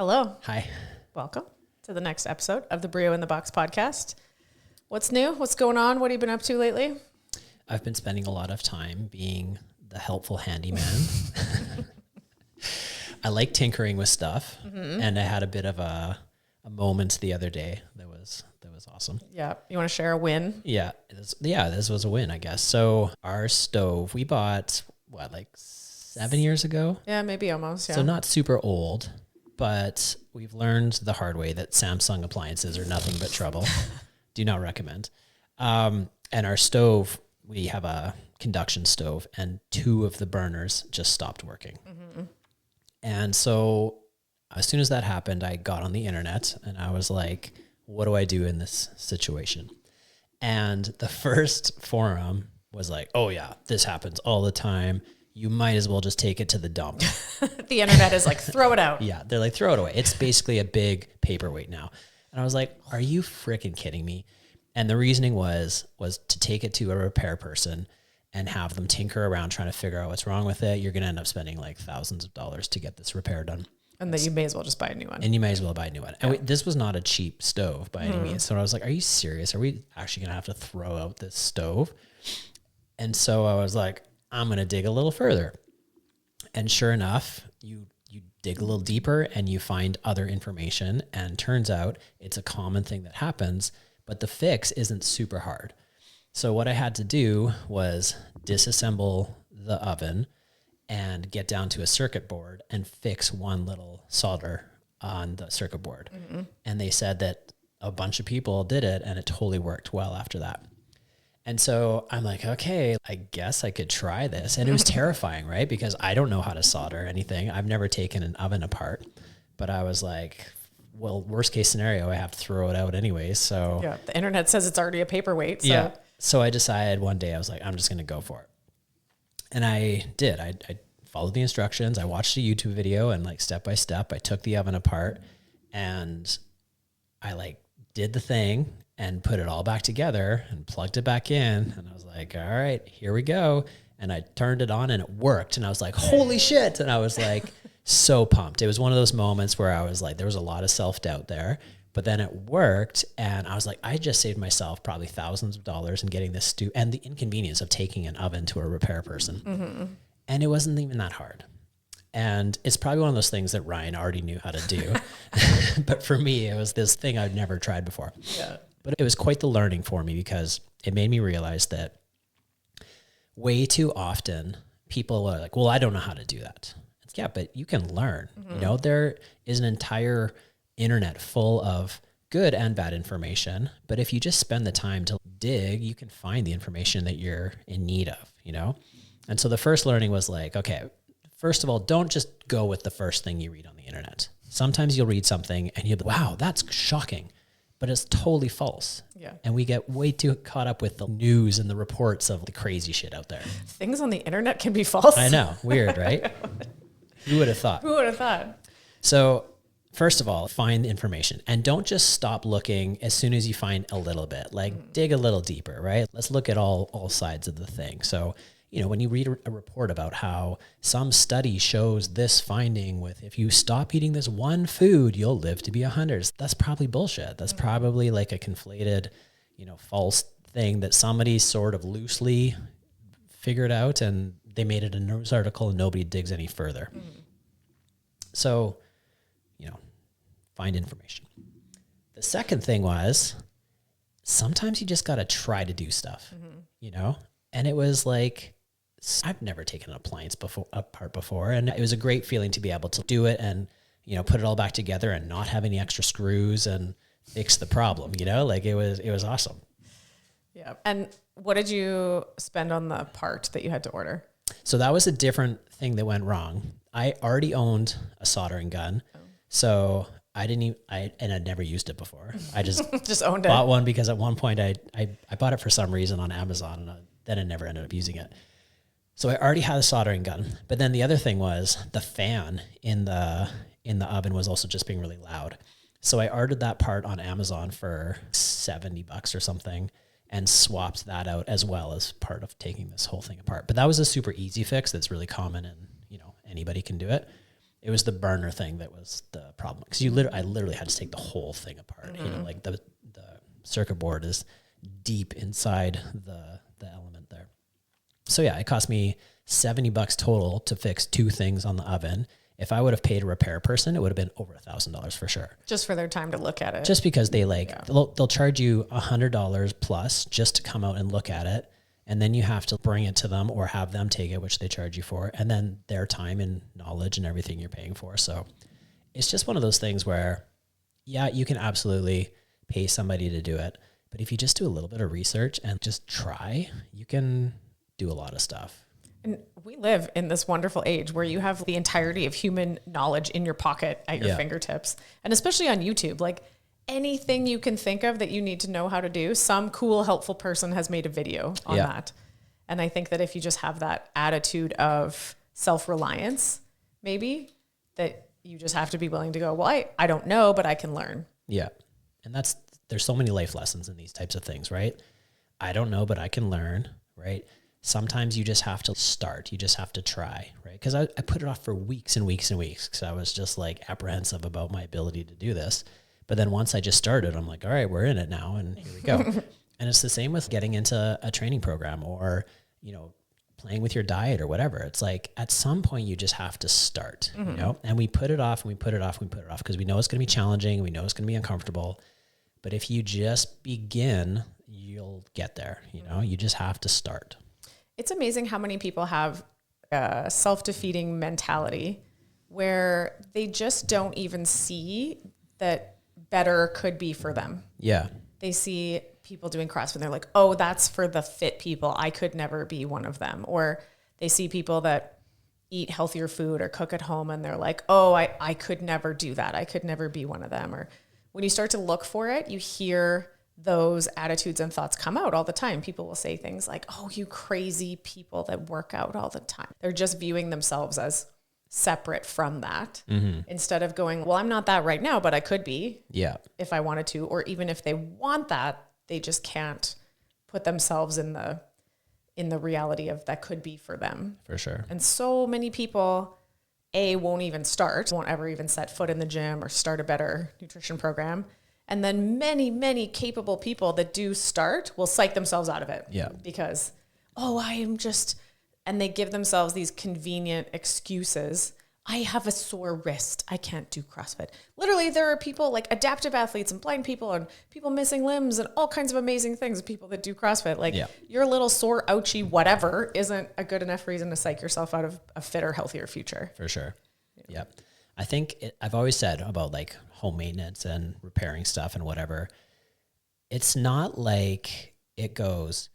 Hello. Hi. Welcome to the next episode of the BRIO in the Box podcast. What's new? What's going on? What have you been up to lately? I've been spending a lot of time being the helpful handyman. I like tinkering with stuff, and I had a bit of a moment the other day that was awesome. Yeah. You want to share a win? Yeah, this was a win, I guess. So our stove we bought like 7 years ago. Yeah, maybe almost. Yeah. So not super old, but we've learned the hard way that Samsung appliances are nothing but trouble. Do not recommend. And our stove, we have a induction stove, and 2 of the burners just stopped working. Mm-hmm. And so as soon as that happened, I got on the internet and I was like, what do I do in this situation? And the first forum was like, oh yeah, this happens all the time. You might as well just take it to the dump. The internet is like, throw it out. Yeah, they're like, throw it away. It's basically a big paperweight now. And I was like, are you freaking kidding me? And the reasoning was to take it to a repair person and have them tinker around trying to figure out what's wrong with it. You're going to end up spending like thousands of dollars to get this repair done. And then you may as well just buy a new one. And you may as well buy a new one. Yeah. And this was not a cheap stove by any means. So I was like, are you serious? Are we actually going to have to throw out this stove? And so I was like, I'm going to dig a little further. And sure enough, you dig a little deeper and you find other information. And turns out it's a common thing that happens, but the fix isn't super hard. So what I had to do was disassemble the oven and get down to a circuit board and fix one little solder on the circuit board. Mm-hmm. And they said that a bunch of people did it and it totally worked well after that. And so I'm like, okay, I guess I could try this. And it was terrifying, right? Because I don't know how to solder anything. I've never taken an oven apart, but I was like, well, worst case scenario, I have to throw it out anyways. So yeah, the internet says it's already a paperweight. So. Yeah. So I decided one day, I was like, I'm just going to go for it. And I did. I followed the instructions. I watched a YouTube video and like step by step, I took the oven apart and I like did the thing and put it all back together and plugged it back in. And I was like, all right, here we go. And I turned it on and it worked. And I was like, holy shit. And I was like, so pumped. It was one of those moments where I was like, there was a lot of self-doubt there, but then it worked. And I was like, I just saved myself probably thousands of dollars in getting this and the inconvenience of taking an oven to a repair person. Mm-hmm. And it wasn't even that hard. And it's probably one of those things that Ryan already knew how to do. But for me, it was this thing I'd never tried before. Yeah. But it was quite the learning for me because it made me realize that way too often people are like, well, I don't know how to do that. It's, yeah, but you can learn. Mm-hmm. You know, there is an entire internet full of good and bad information. But if you just spend the time to dig, you can find the information that you're in need of, you know? And so the first learning was like, okay, first of all, don't just go with the first thing you read on the internet. Sometimes you'll read something and you'll be, wow, that's shocking, but it's totally false. Yeah. And we get way too caught up with the news and the reports of the crazy shit out there. Things on the internet can be false. I know. Weird, right? Who would have thought? Who would have thought? So first of all, find the information and don't just stop looking as soon as you find a little bit, like dig a little deeper, right? Let's look at all sides of the thing. So, you know, when you read a report about how some study shows this finding with, if you stop eating this one food, you'll live to be 100. That's probably bullshit. That's probably like a conflated, you know, false thing that somebody sort of loosely figured out and they made it a news article and nobody digs any further. So, you know, find information. The second thing was sometimes you just got to try to do stuff, you know? And it was like, I've never taken an appliance apart before. And it was a great feeling to be able to do it and, you know, put it all back together and not have any extra screws and fix the problem, you know, like it was awesome. Yeah. And what did you spend on the part that you had to order? So that was a different thing that went wrong. I already owned a soldering gun. Oh. So and I'd never used it before. I just just owned bought one because at one point I bought it for some reason on Amazon and then I never ended up using it. So I already had a soldering gun, but then the other thing was the fan in the oven was also just being really loud. So I ordered that part on Amazon for $70 or something and swapped that out as well as part of taking this whole thing apart. But that was a super easy fix that's really common and, you know, anybody can do it. It was the burner thing that was the problem. Because I literally had to take the whole thing apart. You know, like the circuit board is deep inside the element there. So yeah, it cost me $70 total to fix 2 things on the oven. If I would have paid a repair person, it would have been over $1,000 for sure. Just for their time to look at it. Just because they they'll charge you $100 plus just to come out and look at it. And then you have to bring it to them or have them take it, which they charge you for. And then their time and knowledge and everything you're paying for. So it's just one of those things where, yeah, you can absolutely pay somebody to do it. But if you just do a little bit of research and just try, you can do a lot of stuff. And we live in this wonderful age where you have the entirety of human knowledge in your pocket at your fingertips. And especially on YouTube, like anything you can think of that you need to know how to do, some cool, helpful person has made a video on that. And I think that if you just have that attitude of self-reliance, maybe that you just have to be willing to go, well, I don't know, but I can learn. Yeah. And there's so many life lessons in these types of things, right? I don't know, but I can learn, right? Sometimes you just have to start. You just have to try, right? Because I put it off for weeks and weeks and weeks because I was just like apprehensive about my ability to do this. But then once I just started, I'm like, all right, we're in it now, and here we go. And it's the same with getting into a training program or, you know, playing with your diet or whatever. It's like at some point you just have to start, you know, and we put it off and we put it off and we put it off because we know it's going to be challenging. We know it's going to be uncomfortable. But if you just begin, you'll get there. You know, you just have to start. It's amazing how many people have a self-defeating mentality where they just don't even see that better could be for them. Yeah. They see people doing CrossFit and they're like, oh, that's for the fit people. I could never be one of them. Or they see people that eat healthier food or cook at home and they're like, oh, I could never do that. I could never be one of them. Or when you start to look for it, you hear those attitudes and thoughts come out all the time. People will say things like, oh, you crazy people that work out all the time. They're just viewing themselves as separate from that instead of going, well, I'm not that right now, but I could be if I wanted to. Or even if they want that, they just can't put themselves in the reality of that could be for them. For sure. And so many people, won't even start, won't ever even set foot in the gym or start a better nutrition program. And then many, many capable people that do start will psych themselves out of it. Yeah. Because, I am just, and they give themselves these convenient excuses. I have a sore wrist. I can't do CrossFit. Literally, there are people like adaptive athletes and blind people and people missing limbs and all kinds of amazing things, people that do CrossFit. Like your little sore, ouchy, whatever isn't a good enough reason to psych yourself out of a fitter, healthier future. For sure. Yeah. I think I've always said about like home maintenance and repairing stuff and whatever, it's not like it goes,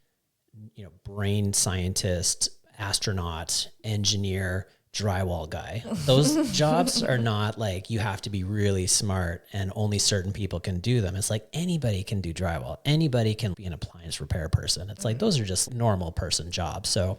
brain scientist, astronaut, engineer, drywall guy. Those jobs are not like you have to be really smart and only certain people can do them. It's like anybody can do drywall. Anybody can be an appliance repair person. It's like those are just normal person jobs. So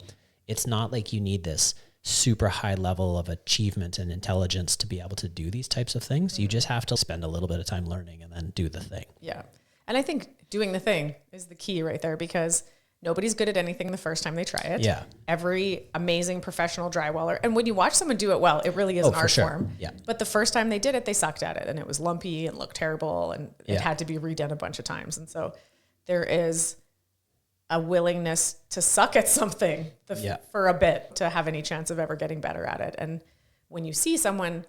it's not like you need this super high level of achievement and intelligence to be able to do these types of things. You just have to spend a little bit of time learning and then do the thing. Yeah. And I think doing the thing is the key right there because nobody's good at anything the first time they try it. Yeah. Every amazing professional drywaller. And when you watch someone do it well, it really is an art form. Yeah. But the first time they did it, they sucked at it and it was lumpy and looked terrible and it had to be redone a bunch of times. And so there is a willingness to suck at something for a bit to have any chance of ever getting better at it. And when you see someone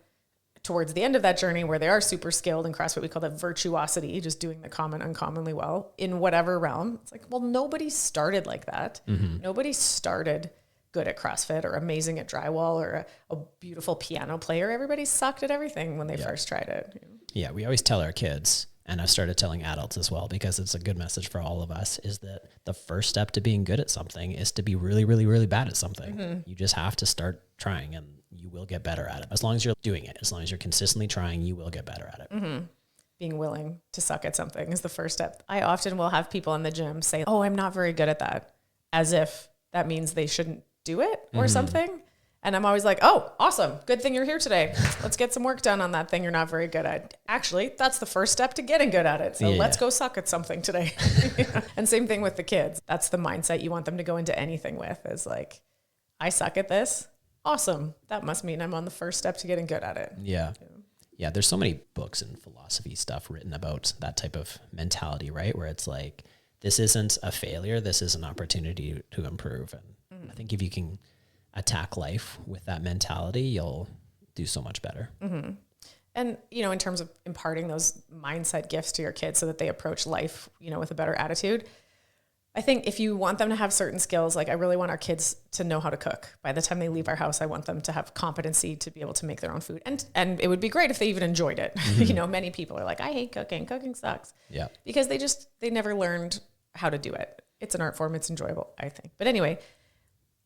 towards the end of that journey where they are super skilled in CrossFit, we call that virtuosity, just doing the common uncommonly well in whatever realm. It's like, well, nobody started like that. Nobody started good at CrossFit or amazing at drywall or a beautiful piano player. Everybody sucked at everything when they first tried it. Yeah, we always tell our kids, and I've started telling adults as well, because it's a good message for all of us, is that the first step to being good at something is to be really, really, really bad at something. You just have to start trying and you will get better at it. As long as you're doing it, as long as you're consistently trying, you will get better at it. Being willing to suck at something is the first step. I often will have people in the gym say, oh, I'm not very good at that, as if that means they shouldn't do it or something. And I'm always like, oh, awesome. Good thing you're here today. Let's get some work done on that thing you're not very good at. Actually, that's the first step to getting good at it. So let's go suck at something today. And same thing with the kids. That's the mindset you want them to go into anything with, is like, I suck at this. awesome. That must mean I'm on the first step to getting good at it. Yeah. Yeah. There's so many books and philosophy stuff written about that type of mentality, right? Where it's like, this isn't a failure. This is an opportunity to improve. And I think if you can attack life with that mentality, you'll do so much better. Mm-hmm. And, you know, in terms of imparting those mindset gifts to your kids so that they approach life, you know, with a better attitude, I think if you want them to have certain skills, like I really want our kids to know how to cook. By the time they leave our house, I want them to have competency to be able to make their own food. And it would be great if they even enjoyed it. Mm-hmm. You know, many people are like, I hate cooking. Cooking sucks. Yeah. Because they never learned how to do it. It's an art form. It's enjoyable, I think. But anyway,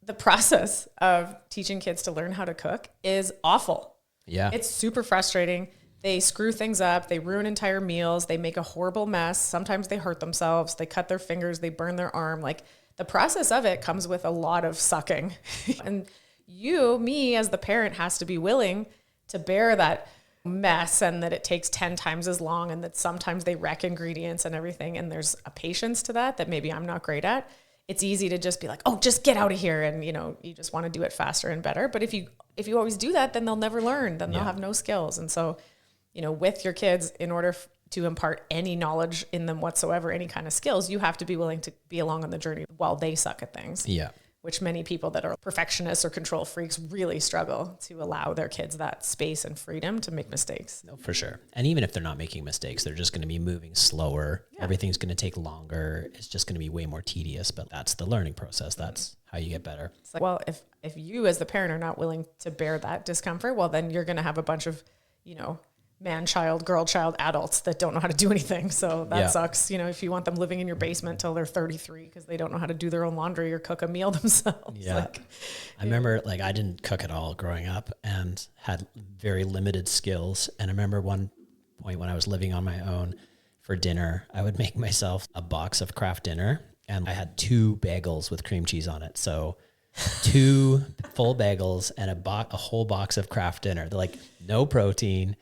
the process of teaching kids to learn how to cook is awful. Yeah. It's super frustrating. They screw things up. They ruin entire meals. They make a horrible mess. Sometimes they hurt themselves. They cut their fingers. They burn their arm. Like the process of it comes with a lot of sucking. And me as the parent has to be willing to bear that mess, and that it takes 10 times as long, and that sometimes they wreck ingredients and everything. And there's a patience to that maybe I'm not great at. It's easy to just be like, oh, just get out of here. And, you know, you just want to do it faster and better. But if you always do that, then they'll never learn. Then they'll have no skills. And so, you know, with your kids, in order to impart any knowledge in them whatsoever, any kind of skills, you have to be willing to be along on the journey while they suck at things. Yeah. Which many people that are perfectionists or control freaks really struggle to allow their kids that space and freedom to make mistakes. No, for sure. And even if they're not making mistakes, they're just going to be moving slower. Yeah. Everything's going to take longer. It's just going to be way more tedious, but that's the learning process. That's how you get better. It's like, well, if you as the parent are not willing to bear that discomfort, well, then you're going to have a bunch of, you know, man-child, girl-child adults that don't know how to do anything. So that sucks. You know, if you want them living in your basement till they're 33 because they don't know how to do their own laundry or cook a meal themselves. Yeah. I remember I didn't cook at all growing up and had very limited skills. And I remember one point when I was living on my own for dinner, I would make myself a box of Kraft dinner, and I had 2 bagels with cream cheese on it. So 2 full bagels and a whole box of Kraft dinner. They're like no protein,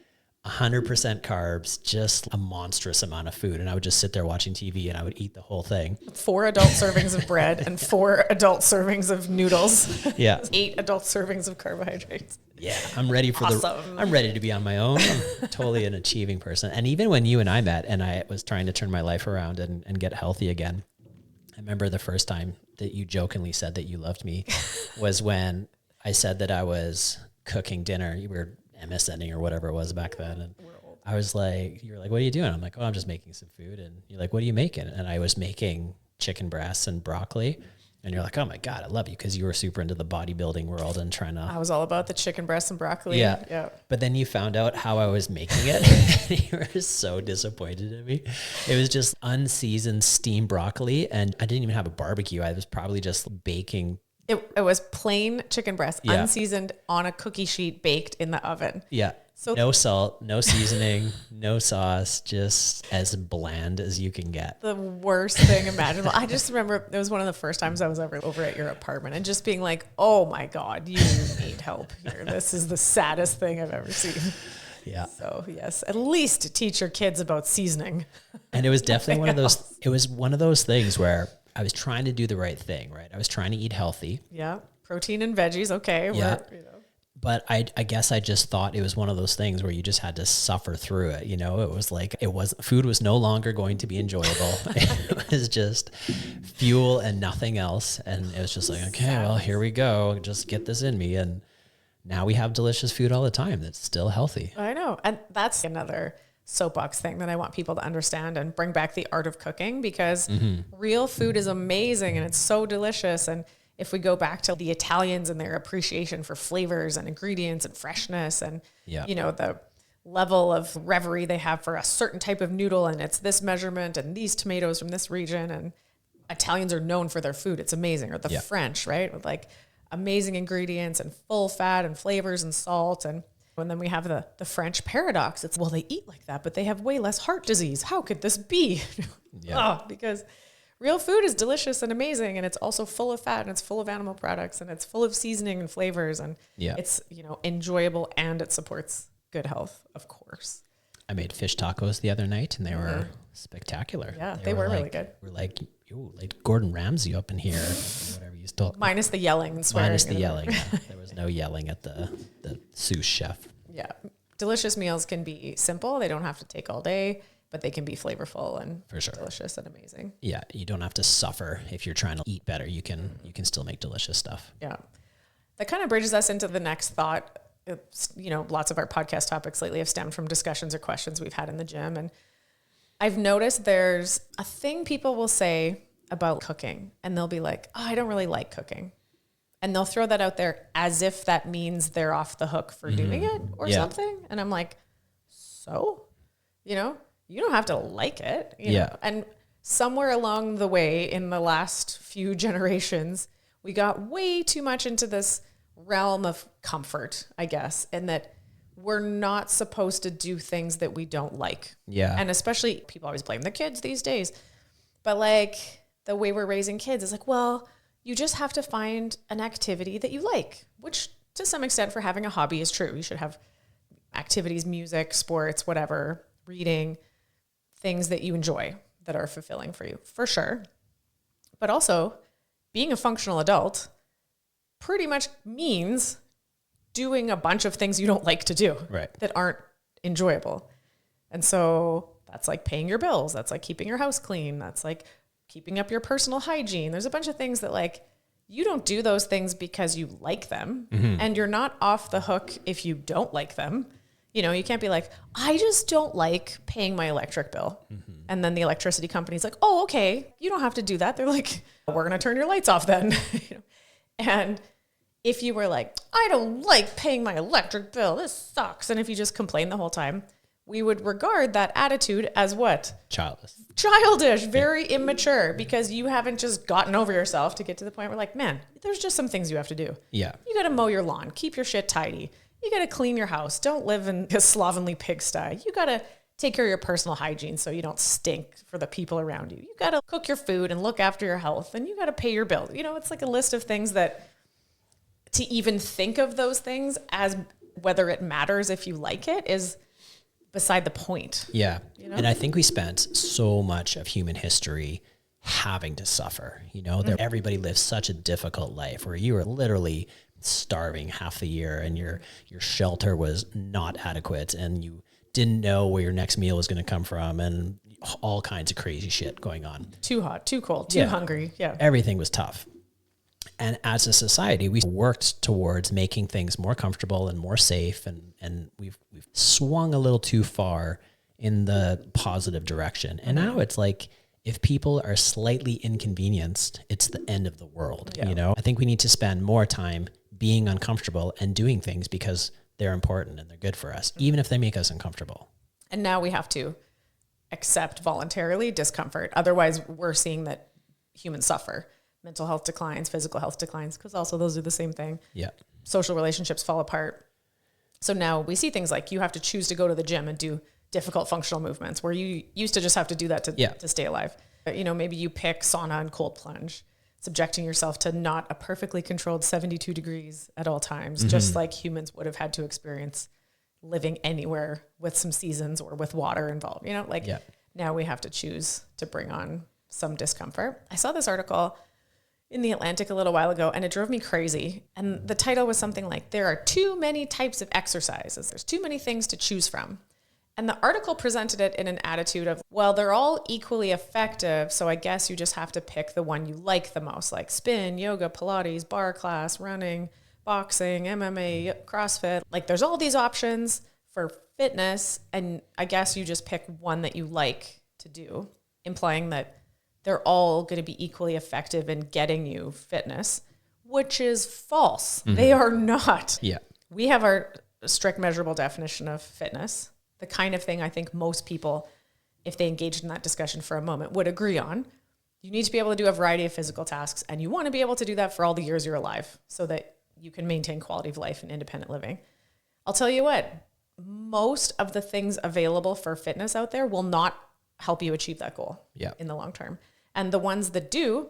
100% carbs, just a monstrous amount of food. And I would just sit there watching TV and I would eat the whole thing. 4 adult servings of bread and 4 adult servings of noodles. Yeah. 8 adult servings of carbohydrates. Yeah. I'm ready for I'm ready to be on my own. I'm totally an achieving person. And even when you and I met and I was trying to turn my life around and get healthy again, I remember the first time that you jokingly said that you loved me was when I said that I was cooking dinner. You were MSNing or whatever it was back then. And I was like, you were like, what are you doing? I'm like, oh, I'm just making some food. And you're like, what are you making? And I was making chicken breasts and broccoli. And you're like, oh my God, I love you. Cause you were super into the bodybuilding world and trying to. I was all about the chicken breasts and broccoli. Yeah. But then you found out how I was making it. And you were so disappointed in me. It was just unseasoned steamed broccoli. And I didn't even have a barbecue. I was probably just baking. It was plain chicken breast, unseasoned on a cookie sheet, baked in the oven. Yeah. So no salt, no seasoning, no sauce, just as bland as you can get. The worst thing imaginable. I just remember it was one of the first times I was ever over at your apartment and just being like, oh my God, you need help here. This is the saddest thing I've ever seen. Yeah. So yes, at least teach your kids about seasoning. And it was definitely it was one of those things where I was trying to do the right thing, right? I was trying to eat healthy. Yeah. Protein and veggies. Okay. Yeah. But I guess I just thought it was one of those things where you just had to suffer through it. You know, it was like, food was no longer going to be enjoyable. It was just fuel and nothing else. And it was just like, okay, well, here we go. Just get this in me. And now we have delicious food all the time that's still healthy. I know. And that's another soapbox thing that I want people to understand and bring back the art of cooking, because real food is amazing and it's so delicious. And if we go back to the Italians and their appreciation for flavors and ingredients and freshness and, you know, the level of reverie they have for a certain type of noodle, and it's this measurement and these tomatoes from this region, and Italians are known for their food. It's amazing. Or the French, right? With like amazing ingredients and full fat and flavors and salt. And then we have the French paradox. It's, well, they eat like that, but they have way less heart disease. How could this be? Because real food is delicious and amazing, and it's also full of fat, and it's full of animal products, and it's full of seasoning and flavors, and it's, you know, enjoyable, and it supports good health, of course. I made fish tacos the other night, and they were spectacular. Yeah, they were really good. We're like, ooh, like Gordon Ramsay up in here, or whatever you He's told minus the yelling and swearing. minus the yelling. Yeah. There was no yelling at the sous chef. Yeah. Delicious meals can be simple. They don't have to take all day, but they can be flavorful and For sure. delicious and amazing. Yeah, you don't have to suffer if you're trying to eat better. You can still make delicious stuff. Yeah. That kind of bridges us into the next thought. It's, lots of our podcast topics lately have stemmed from discussions or questions we've had in the gym. And I've noticed there's a thing people will say about cooking, and they'll be like, oh, I don't really like cooking. And they'll throw that out there as if that means they're off the hook for doing it or something. And I'm like, so, you don't have to like it. You know? And somewhere along the way in the last few generations, we got way too much into this realm of comfort, I guess, and that we're not supposed to do things that we don't like. Yeah. And especially people always blame the kids these days. But like the way we're raising kids is like, well, you just have to find an activity that you like, which to some extent for having a hobby is true. You should have activities, music, sports, whatever, reading, things that you enjoy that are fulfilling for you, for sure. But also being a functional adult pretty much means doing a bunch of things you don't like to do that aren't enjoyable. And so that's like paying your bills. That's like keeping your house clean. That's like keeping up your personal hygiene. There's a bunch of things that like you don't do those things because you like them, and you're not off the hook if you don't like them. You can't be like, I just don't like paying my electric bill. And then the electricity company's like, oh, okay, you don't have to do that. They're like, we're going to turn your lights off then. And if you were like, I don't like paying my electric bill, this sucks. And if you just complain the whole time, we would regard that attitude as what? Childish, very immature, because you haven't just gotten over yourself to get to the point where like, man, there's just some things you have to do. Yeah. You got to mow your lawn, keep your shit tidy. You got to clean your house. Don't live in a slovenly pigsty. You got to take care of your personal hygiene so you don't stink for the people around you. You got to cook your food and look after your health, and you got to pay your bills. It's like a list of things that to even think of those things as whether it matters if you like it is beside the point. Yeah. And I think we spent so much of human history having to suffer. Everybody lives such a difficult life where you are literally starving half the year and your shelter was not adequate and you didn't know where your next meal was going to come from and all kinds of crazy shit going on. Too hot, too cold, too hungry. Yeah. Everything was tough. And as a society, we worked towards making things more comfortable and more safe. And we've swung a little too far in the positive direction. And now it's like, if people are slightly inconvenienced, it's the end of the world. I think we need to spend more time being uncomfortable and doing things because they're important and they're good for us, even if they make us uncomfortable. And now we have to accept voluntarily discomfort. Otherwise, we're seeing that humans suffer. Mental health declines, physical health declines, because also those are the same thing. Yeah. Social relationships fall apart. So now we see things like you have to choose to go to the gym and do difficult functional movements where you used to just have to do that to stay alive. Maybe you pick sauna and cold plunge, subjecting yourself to not a perfectly controlled 72 degrees at all times, just like humans would have had to experience living anywhere with some seasons or with water involved. Now we have to choose to bring on some discomfort. I saw this article in the Atlantic a little while ago, and it drove me crazy. And the title was something like, there are too many types of exercises. There's too many things to choose from. And the article presented it in an attitude of, well, they're all equally effective, so I guess you just have to pick the one you like the most, like spin, yoga, Pilates, bar class, running, boxing, MMA, CrossFit. Like there's all these options for fitness, and I guess you just pick one that you like to do, implying that they're all going to be equally effective in getting you fitness, which is false. They are not. Yeah. We have our strict measurable definition of fitness, the kind of thing I think most people, if they engaged in that discussion for a moment, would agree on. You need to be able to do a variety of physical tasks, and you want to be able to do that for all the years you're alive so that you can maintain quality of life and independent living. I'll tell you what, most of the things available for fitness out there will not help you achieve that goal in the long term. And the ones that do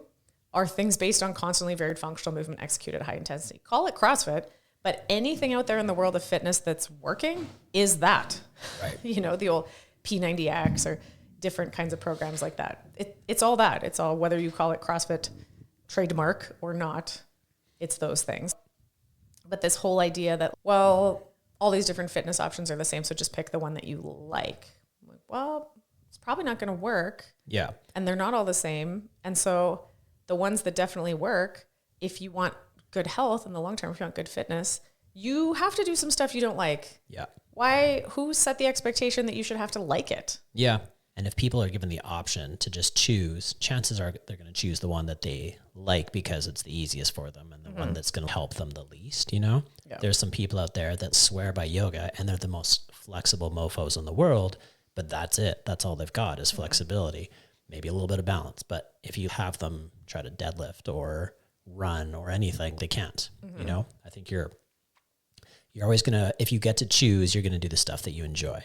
are things based on constantly varied functional movement executed at high intensity. Call it CrossFit, but anything out there in the world of fitness that's working is that. Right. The old P90X or different kinds of programs like that. It's all that. It's all, whether you call it CrossFit trademark or not, it's those things. But this whole idea that, well, all these different fitness options are the same, so just pick the one that you like. I'm like, well, it's probably not going to work. Yeah. And they're not all the same. And so the ones that definitely work, if you want good health in the long term, if you want good fitness, you have to do some stuff you don't like. Yeah. Why? Who set the expectation that you should have to like it? Yeah. And if people are given the option to just choose, chances are they're going to choose the one that they like because it's the easiest for them and the one that's going to help them the least, you know? Yeah. There's some people out there that swear by yoga and they're the most flexible mofos in the world, but that's it. That's all they've got is flexibility, maybe a little bit of balance. But if you have them try to deadlift or run or anything, they can't, you know? I think you're always going to, if you get to choose, you're going to do the stuff that you enjoy.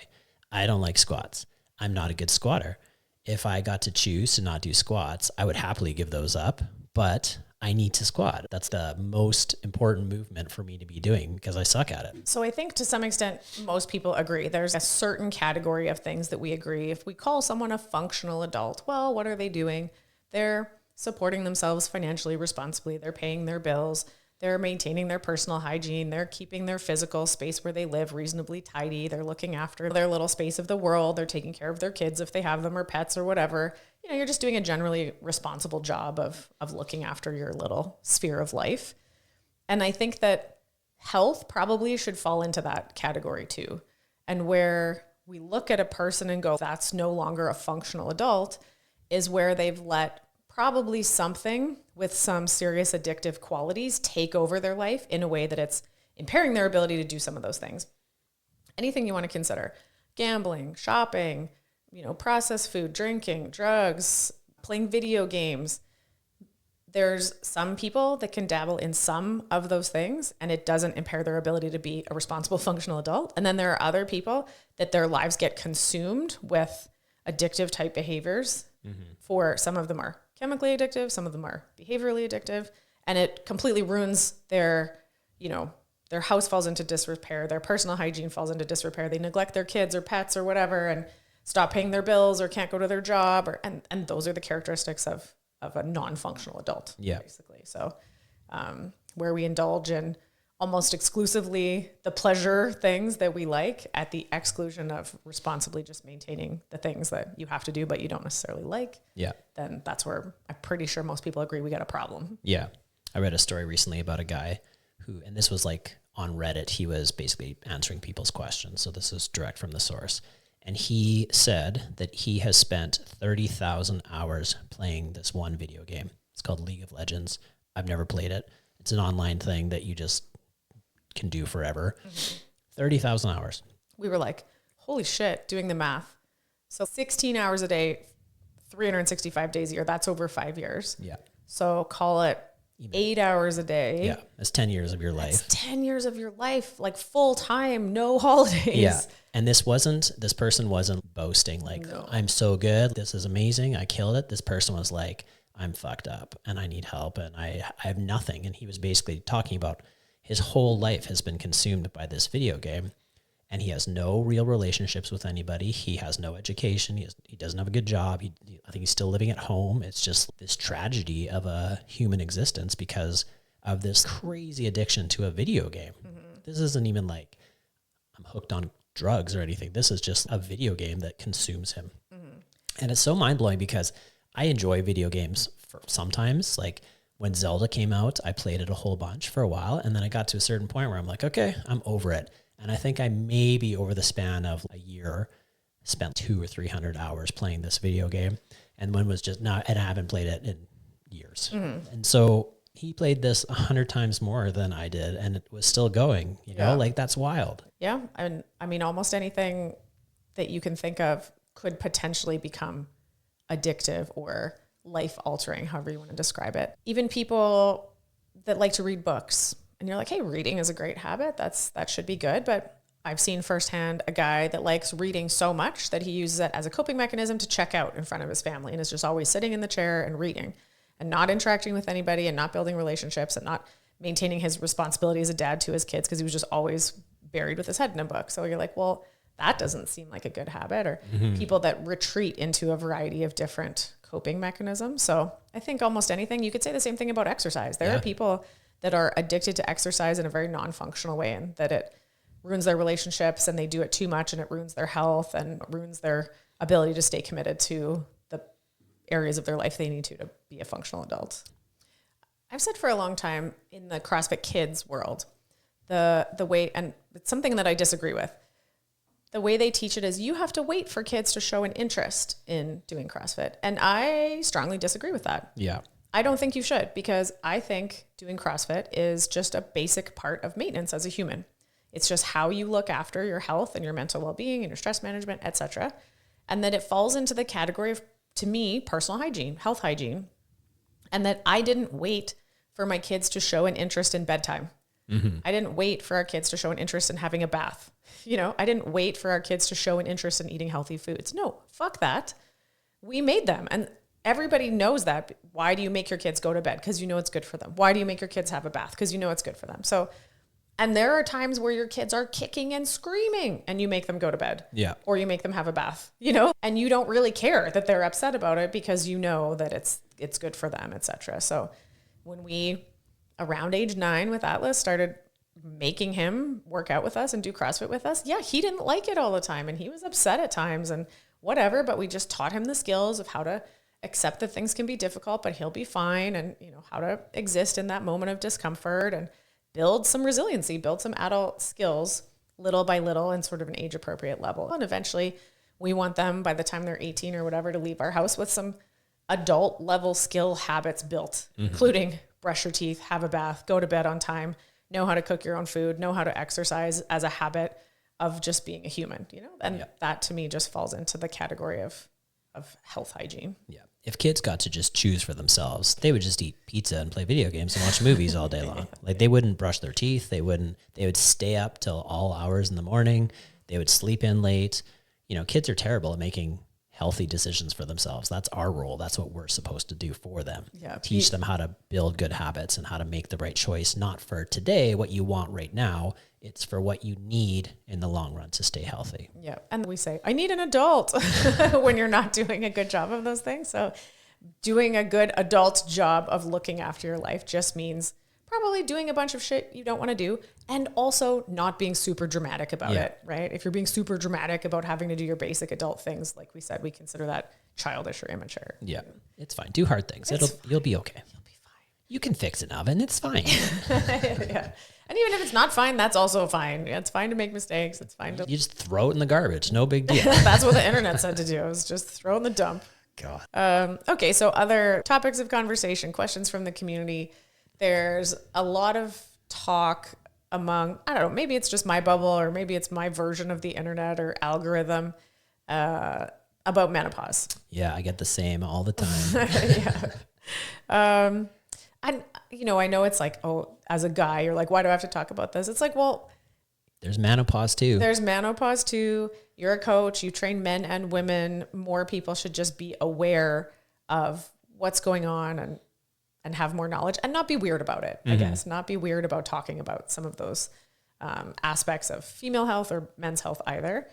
I don't like squats. I'm not a good squatter. If I got to choose to not do squats, I would happily give those up, but I need to squat. That's the most important movement for me to be doing because I suck at it. So I think to some extent, most people agree. There's a certain category of things that we agree. If we call someone a functional adult, well, what are they doing? They're supporting themselves financially responsibly. They're paying their bills. They're maintaining their personal hygiene. They're keeping their physical space where they live reasonably tidy. They're looking after their little space of the world. They're taking care of their kids if they have them or pets or whatever. You know, you're just doing a generally responsible job of looking after your little sphere of life. And I think that health probably should fall into that category too. And where we look at a person and go, that's no longer a functional adult, is where they've let probably something with some serious addictive qualities take over their life in a way that it's impairing their ability to do some of those things. Anything you want to consider: gambling, shopping, you know, processed food, drinking, drugs, playing video games. There's some people that can dabble in some of those things and it doesn't impair their ability to be a responsible, functional adult. And then there are other people that their lives get consumed with addictive type behaviors. For some of them are chemically addictive, some of them are behaviorally addictive, and it completely ruins their, you know, their house falls into disrepair, their personal hygiene falls into disrepair, they neglect their kids or pets or whatever and stop paying their bills or can't go to their job, or and those are the characteristics of a non-functional adult, basically. So where we indulge in almost exclusively the pleasure things that we like at the exclusion of responsibly just maintaining the things that you have to do but you don't necessarily like, then that's where I'm pretty sure most people agree we got a problem. Yeah. I read a story recently about a guy who, and this was like on Reddit, he was basically answering people's questions. So this is direct from the source. And he said that he has spent 30,000 hours playing this one video game. It's called League of Legends. I've never played it. It's an online thing that you just can do forever. 30,000 hours. We were like, holy shit, doing the math. So 16 hours a day, 365 days a year, that's over 5 years. Yeah. So call it 8 hours a day. Yeah. That's 10 years of your life. That's 10 years of your life, like full time, no holidays. Yeah. And this person wasn't boasting like, No. I'm so good. This is amazing. I killed it. This person was like, I'm fucked up and I need help and I have nothing. And he was basically talking about his whole life has been consumed by this video game and he has no real relationships with anybody. He has no education. He doesn't have a good job. I think he's still living at home. It's just this tragedy of a human existence because of this crazy addiction to a video game. This isn't even like I'm hooked on drugs or anything. This is just a video game that consumes him. And it's so mind-blowing because I enjoy video games for sometimes. Like when Zelda came out, I played it a whole bunch for a while. And then I got to a certain point where I'm like, okay, I'm over it. And I think I maybe over the span of a year spent 200 or 300 hours playing this video game. And one was just not, and I haven't played it in years. And so he played this 100 times more than I did. And it was still going, you know, like that's wild. Yeah. And I mean, almost anything that you can think of could potentially become addictive or life altering, however you want to describe it. Even people that like to read books and you're like, hey, reading is a great habit. That should be good. But I've seen firsthand a guy that likes reading so much that he uses it as a coping mechanism to check out in front of his family and is just always sitting in the chair and reading and not interacting with anybody and not building relationships and not maintaining his responsibility as a dad to his kids because he was just always buried with his head in a book. So you're like, well, that doesn't seem like a good habit, or people that retreat into a variety of different coping mechanisms. So I think almost anything, you could say the same thing about exercise. There are people that are addicted to exercise in a very non-functional way, and that it ruins their relationships, and they do it too much, and it ruins their health and ruins their ability to stay committed to the areas of their life they need to be a functional adult. I've said for a long time in the CrossFit Kids world, the way, and it's something that I disagree with, the way they teach it is you have to wait for kids to show an interest in doing CrossFit. And I strongly disagree with that. Yeah. I don't think you should, because I think doing CrossFit is just a basic part of maintenance as a human. It's just how you look after your health and your mental well-being and your stress management, etc. And that it falls into the category of, to me, personal hygiene, health hygiene. And that I didn't wait for my kids to show an interest in bedtime. I didn't wait for our kids to show an interest in having a bath. I didn't wait for our kids to show an interest in eating healthy foods. No, fuck that. We made them. And everybody knows that. Why do you make your kids go to bed? Because you know it's good for them. Why do you make your kids have a bath? Because you know it's good for them. So, and there are times where your kids are kicking and screaming and you make them go to bed. Yeah. Or you make them have a bath, and you don't really care that they're upset about it, because you know that it's good for them, etc. So when we, around age 9 with Atlas, started making him work out with us and do CrossFit with us, he didn't like it all the time, and he was upset at times and whatever, but we just taught him the skills of how to accept that things can be difficult, but he'll be fine, and how to exist in that moment of discomfort and build some resiliency, build some adult skills little by little in sort of an age appropriate level. And eventually we want them, by the time they're 18 or whatever, to leave our house with some adult level skill habits built, including brush your teeth, have a bath, go to bed on time, know how to cook your own food, know how to exercise as a habit of just being a human, and that to me just falls into the category of health hygiene. Yeah. If kids got to just choose for themselves, they would just eat pizza and play video games and watch movies all day long. Like, they wouldn't brush their teeth. They would stay up till all hours in the morning. They would sleep in late. Kids are terrible at making healthy decisions for themselves. That's our role. That's what we're supposed to do for them. Yeah. Teach them how to build good habits and how to make the right choice, not for today, what you want right now. It's for what you need in the long run to stay healthy. Yeah. And we say, I need an adult when you're not doing a good job of those things. So doing a good adult job of looking after your life just means probably doing a bunch of shit you don't want to do, and also not being super dramatic about it, right? If you're being super dramatic about having to do your basic adult things, like we said, we consider that childish or immature. Yeah. It's fine. Do hard things. You'll be okay. You'll be fine. You can fix an oven. It's fine. Yeah. And even if it's not fine, that's also fine. Yeah, it's fine to make mistakes. It's fine to... You just throw it in the garbage. No big deal. That's what the internet said to do. It was just throw in the dump. God. Okay, so other topics of conversation, questions from the community. There's a lot of talk among, I don't know, maybe it's just my bubble, or maybe it's my version of the internet or algorithm, about menopause. Yeah, I get the same all the time. And, I know it's like, oh, as a guy, you're like, why do I have to talk about this? It's like, well, there's menopause too. There's menopause too. You're a coach. You train men and women. More people should just be aware of what's going on and have more knowledge, and not be weird about it, I guess. Not be weird about talking about some of those aspects of female health or men's health either.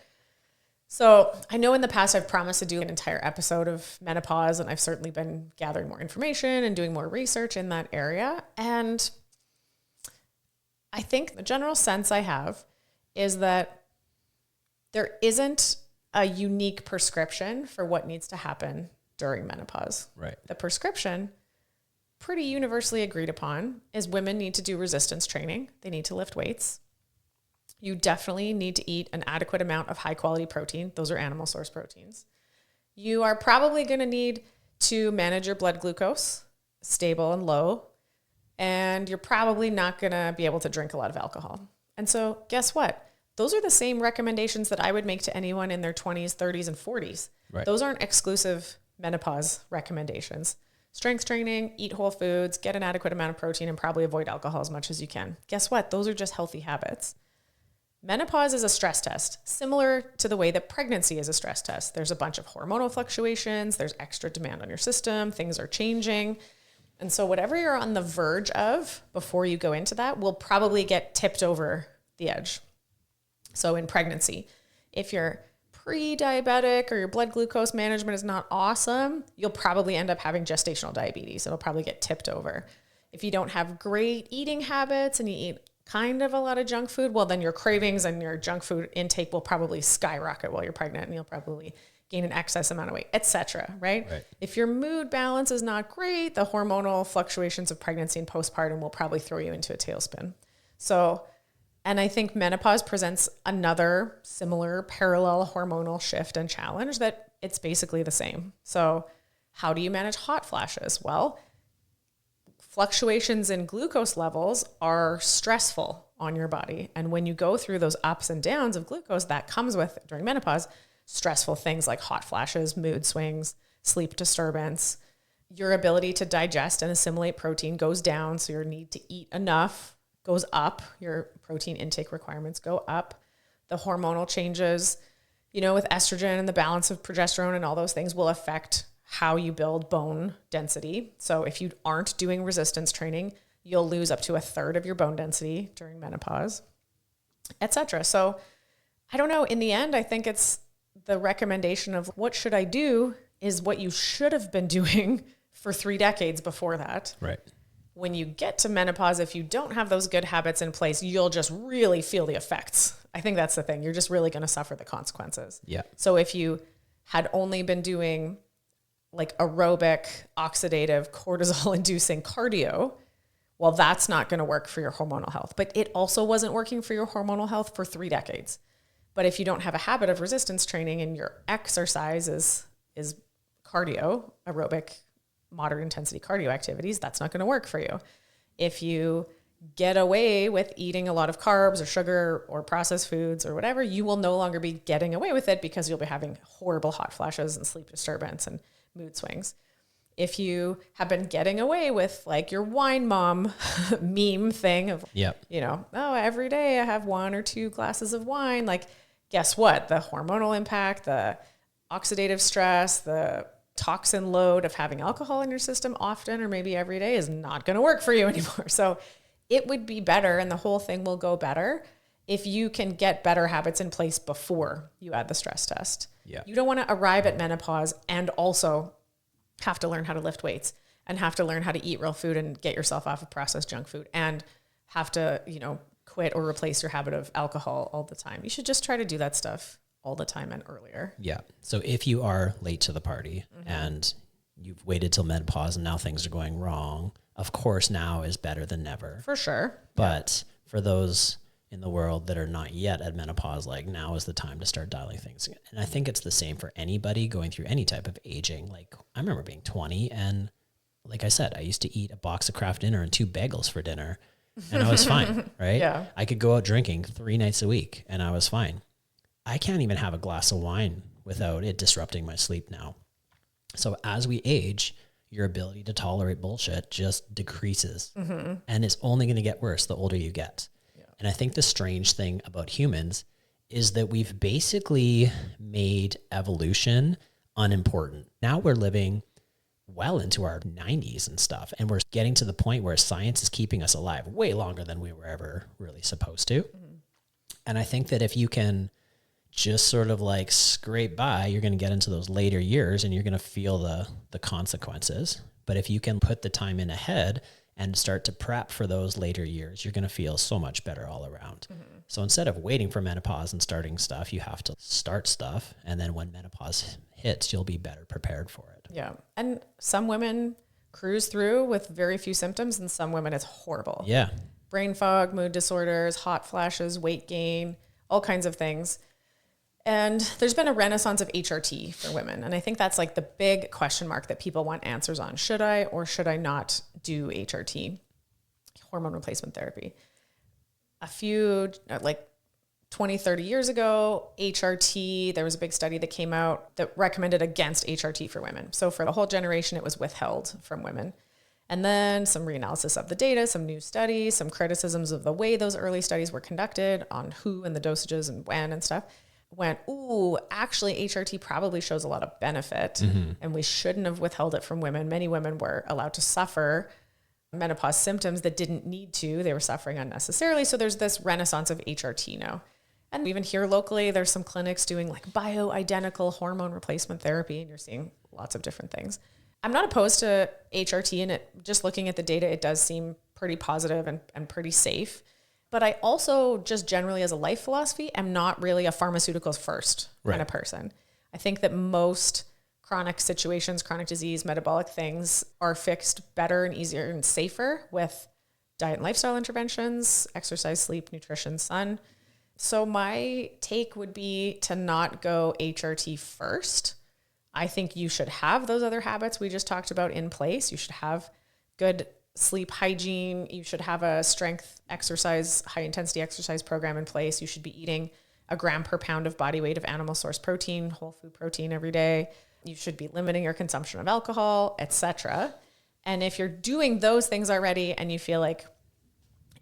So I know in the past I've promised to do an entire episode of menopause, and I've certainly been gathering more information and doing more research in that area. And I think the general sense I have is that there isn't a unique prescription for what needs to happen during menopause. Right. The prescription, pretty universally agreed upon, is women need to do resistance training. They need to lift weights. You definitely need to eat an adequate amount of high quality protein. Those are animal source proteins. You are probably going to need to manage your blood glucose, stable and low. And you're probably not going to be able to drink a lot of alcohol. And so guess what? Those are the same recommendations that I would make to anyone in their 20s, 30s, and 40s. Right. Those aren't exclusive menopause recommendations. Strength training, eat whole foods, get an adequate amount of protein, and probably avoid alcohol as much as you can. Guess what? Those are just healthy habits. Menopause is a stress test, similar to the way that pregnancy is a stress test. There's a bunch of hormonal fluctuations. There's extra demand on your system. Things are changing. And so whatever you're on the verge of before you go into that will probably get tipped over the edge. So in pregnancy, If you're pre-diabetic or your blood glucose management is not awesome, you'll probably end up having gestational diabetes. It'll probably get tipped over. If you don't have great eating habits and you eat kind of a lot of junk food, well, then your cravings and your junk food intake will probably skyrocket while you're pregnant, and you'll probably gain an excess amount of weight, etc. Right? If your mood balance is not great, the hormonal fluctuations of pregnancy and postpartum will probably throw you into a tailspin. So, and I think menopause presents another similar parallel hormonal shift and challenge that it's basically the same. So how do you manage hot flashes? Well, fluctuations in glucose levels are stressful on your body. And when you go through those ups and downs of glucose, that comes with, during menopause, stressful things like hot flashes, mood swings, sleep disturbance. Your ability to digest and assimilate protein goes down, so your need to eat enough goes up. Your protein intake requirements go up. The hormonal changes, with estrogen and the balance of progesterone and all those things will affect how you build bone density. So if you aren't doing resistance training, you'll lose up to a third of your bone density during menopause, etc. So I don't know. In the end, I think it's the recommendation of what should I do is what you should have been doing for 3 decades before that. Right. When you get to menopause, if you don't have those good habits in place, you'll just really feel the effects. I think that's the thing. You're just really going to suffer the consequences. Yeah. So if you had only been doing like aerobic, oxidative, cortisol-inducing cardio, well, that's not going to work for your hormonal health. But it also wasn't working for your hormonal health for 3 decades. But if you don't have a habit of resistance training and your exercise is cardio, aerobic, moderate intensity cardio activities, that's not going to work for you. If you get away with eating a lot of carbs or sugar or processed foods or whatever, you will no longer be getting away with it because you'll be having horrible hot flashes and sleep disturbance and mood swings. If you have been getting away with like your wine mom meme thing of, every day I have 1 or 2 glasses of wine, like guess what? The hormonal impact, the oxidative stress, the toxin load of having alcohol in your system often or maybe every day is not going to work for you anymore. So it would be better, and the whole thing will go better if you can get better habits in place before you add the stress test. Yeah. You don't want to arrive at menopause and also have to learn how to lift weights and have to learn how to eat real food and get yourself off of processed junk food and have to, quit or replace your habit of alcohol all the time. You should just try to do that stuff all the time and earlier. Yeah. So if you are late to the party and you've waited till menopause and now things are going wrong, of course now is better than never. For sure. But for those in the world that are not yet at menopause, like now is the time to start dialing things. And I think it's the same for anybody going through any type of aging. Like I remember being 20 and like I said, I used to eat a box of Kraft Dinner and 2 bagels for dinner and I was fine, right? Yeah. I could go out drinking 3 nights a week and I was fine. I can't even have a glass of wine without it disrupting my sleep now. So as we age, your ability to tolerate bullshit just decreases. And it's only going to get worse the older you get. Yeah. And I think the strange thing about humans is that we've basically made evolution unimportant. Now we're living well into our 90s and stuff. And we're getting to the point where science is keeping us alive way longer than we were ever really supposed to. And I think that if you can just sort of like scrape by, you're going to get into those later years and you're going to feel the consequences. But if you can put the time in ahead and start to prep for those later years, you're going to feel so much better all around. So instead of waiting for menopause and starting stuff, you have to start stuff. And then when menopause hits, you'll be better prepared for it. Yeah. And some women cruise through with very few symptoms and some women it's horrible. Yeah. Brain fog, mood disorders, hot flashes, weight gain, all kinds of things. And there's been a renaissance of HRT for women. And I think that's like the big question mark that people want answers on. Should I or should I not do HRT, hormone replacement therapy? A few, like 20, 30 years ago, HRT, there was a big study that came out that recommended against HRT for women. So for the whole generation, it was withheld from women. And then some reanalysis of the data, some new studies, some criticisms of the way those early studies were conducted on who and the dosages and when and stuff. Went, actually HRT probably shows a lot of benefit and we shouldn't have withheld it from women. Many women were allowed to suffer menopause symptoms that didn't need to. They were suffering unnecessarily. So there's this renaissance of HRT now. And even here locally, there's some clinics doing like bioidentical hormone replacement therapy, and you're seeing lots of different things. I'm not opposed to HRT, and just looking at the data, it does seem pretty positive and pretty safe. But I also just generally as a life philosophy am not really a pharmaceuticals first kind of person. I think that most chronic situations, chronic disease, metabolic things are fixed better and easier and safer with diet and lifestyle interventions, exercise, sleep, nutrition, sun. So my take would be to not go HRT first. I think you should have those other habits we just talked about in place. You should have good sleep hygiene. You should have a strength exercise, high intensity exercise program in place. You should be eating a gram per pound of body weight of animal source protein, whole food protein every day. You should be limiting your consumption of alcohol, etc. And if you're doing those things already and you feel like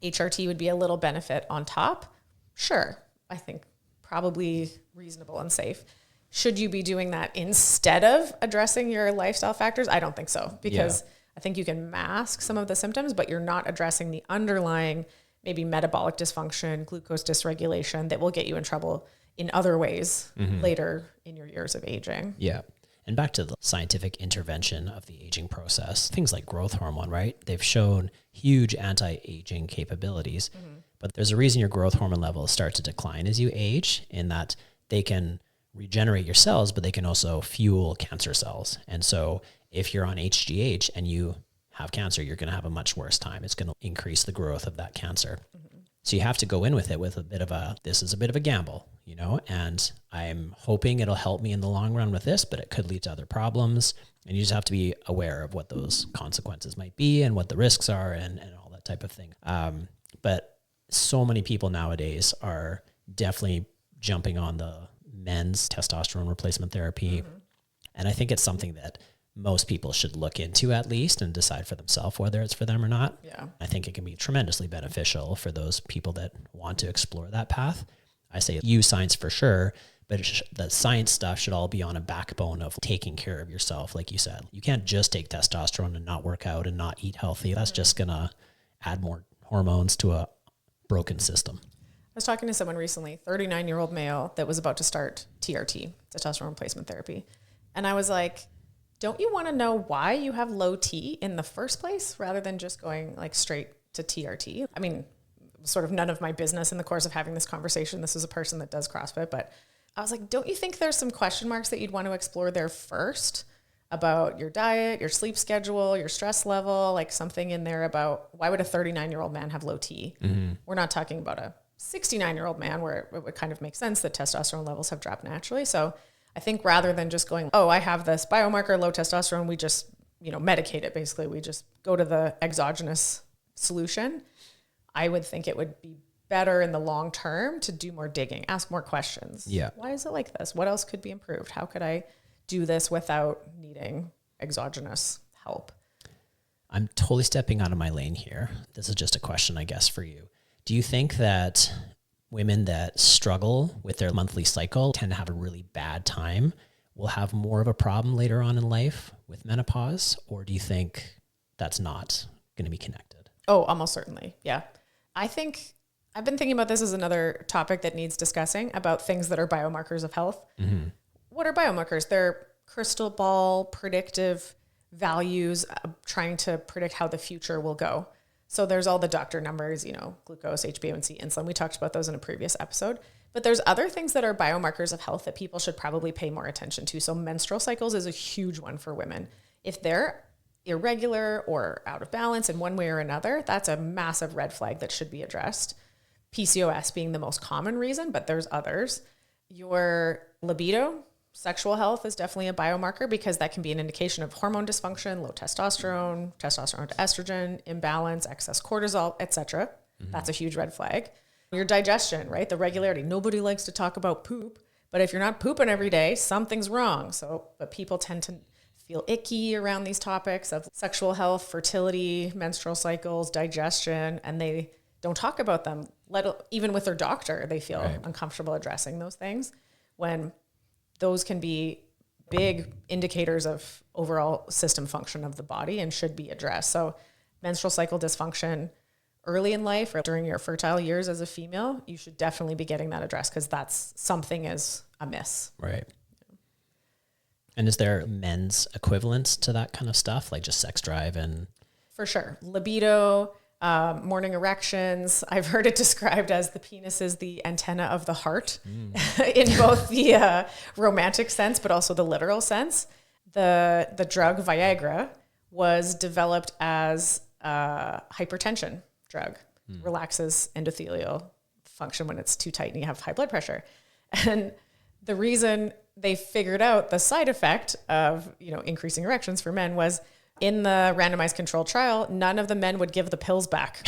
HRT would be a little benefit on top, sure, I think probably reasonable and safe. Should you be doing that instead of addressing your lifestyle factors? I don't think so, because I think you can mask some of the symptoms, but you're not addressing the underlying maybe metabolic dysfunction, glucose dysregulation that will get you in trouble in other ways later in your years of aging. Yeah. And back to the scientific intervention of the aging process, things like growth hormone, right? They've shown huge anti-aging capabilities, but there's a reason your growth hormone levels start to decline as you age, in that they can regenerate your cells, but they can also fuel cancer cells. And so if you're on HGH and you have cancer, you're going to have a much worse time. It's going to increase the growth of that cancer. So you have to go in with it with this is a bit of a gamble, and I'm hoping it'll help me in the long run with this, but it could lead to other problems. And you just have to be aware of what those consequences might be and what the risks are and all that type of thing. But so many people nowadays are definitely jumping on the men's testosterone replacement therapy. And I think it's something that most people should look into at least and decide for themselves whether it's for them or not. Yeah. I think it can be tremendously beneficial for those people that want to explore that path. I say use science for sure, but the science stuff should all be on a backbone of taking care of yourself. Like you said, you can't just take testosterone and not work out and not eat healthy. That's just going to add more hormones to a broken system. I was talking to someone recently, 39-year-old male that was about to start TRT, testosterone replacement therapy. And I was like, don't you want to know why you have low T in the first place rather than just going like straight to TRT? I mean, sort of none of my business in the course of having this conversation. This is a person that does CrossFit, but I was like, don't you think there's some question marks that you'd want to explore there first about your diet, your sleep schedule, your stress level, like something in there about why would a 39-year-old man have low T? We're not talking about a 69-year-old man where it would kind of make sense that testosterone levels have dropped naturally. So I think rather than just going, oh, I have this biomarker, low testosterone, we just, medicate it. Basically, we just go to the exogenous solution. I would think it would be better in the long term to do more digging, ask more questions. Yeah. Why is it like this? What else could be improved? How could I do this without needing exogenous help? I'm totally stepping out of my lane here. This is just a question, I guess, for you. Do you think that women that struggle with their monthly cycle tend to have a really bad time will have more of a problem later on in life with menopause? Or do you think that's not going to be connected? Oh, almost certainly. Yeah. I think I've been thinking about this as another topic that needs discussing about things that are biomarkers of health. What are biomarkers? They're crystal ball predictive values trying to predict how the future will go. So there's all the doctor numbers, glucose, HbA1c, insulin. We talked about those in a previous episode. But there's other things that are biomarkers of health that people should probably pay more attention to. So menstrual cycles is a huge one for women. If they're irregular or out of balance in one way or another, that's a massive red flag that should be addressed. PCOS being the most common reason, but there's others. Your libido, sexual health is definitely a biomarker because that can be an indication of hormone dysfunction, low testosterone, testosterone to estrogen, imbalance, excess cortisol, etc. That's a huge red flag. Your digestion, right? The regularity. Nobody likes to talk about poop, but if you're not pooping every day, something's wrong. But people tend to feel icky around these topics of sexual health, fertility, menstrual cycles, digestion, and they don't talk about them. Even with their doctor, they feel uncomfortable addressing those things when those can be big indicators of overall system function of the body and should be addressed. So menstrual cycle dysfunction, early in life or during your fertile years as a female, you should definitely be getting that addressed because that's something is amiss. Right. And is there men's equivalents to that kind of stuff, like just sex drive and... For sure. Libido, morning erections. I've heard it described as the penis is the antenna of the heart in both the romantic sense, but also the literal sense. The drug Viagra was developed as a hypertension drug, relaxes endothelial function when it's too tight and you have high blood pressure. And the reason they figured out the side effect of, increasing erections for men was in the randomized controlled trial, none of the men would give the pills back.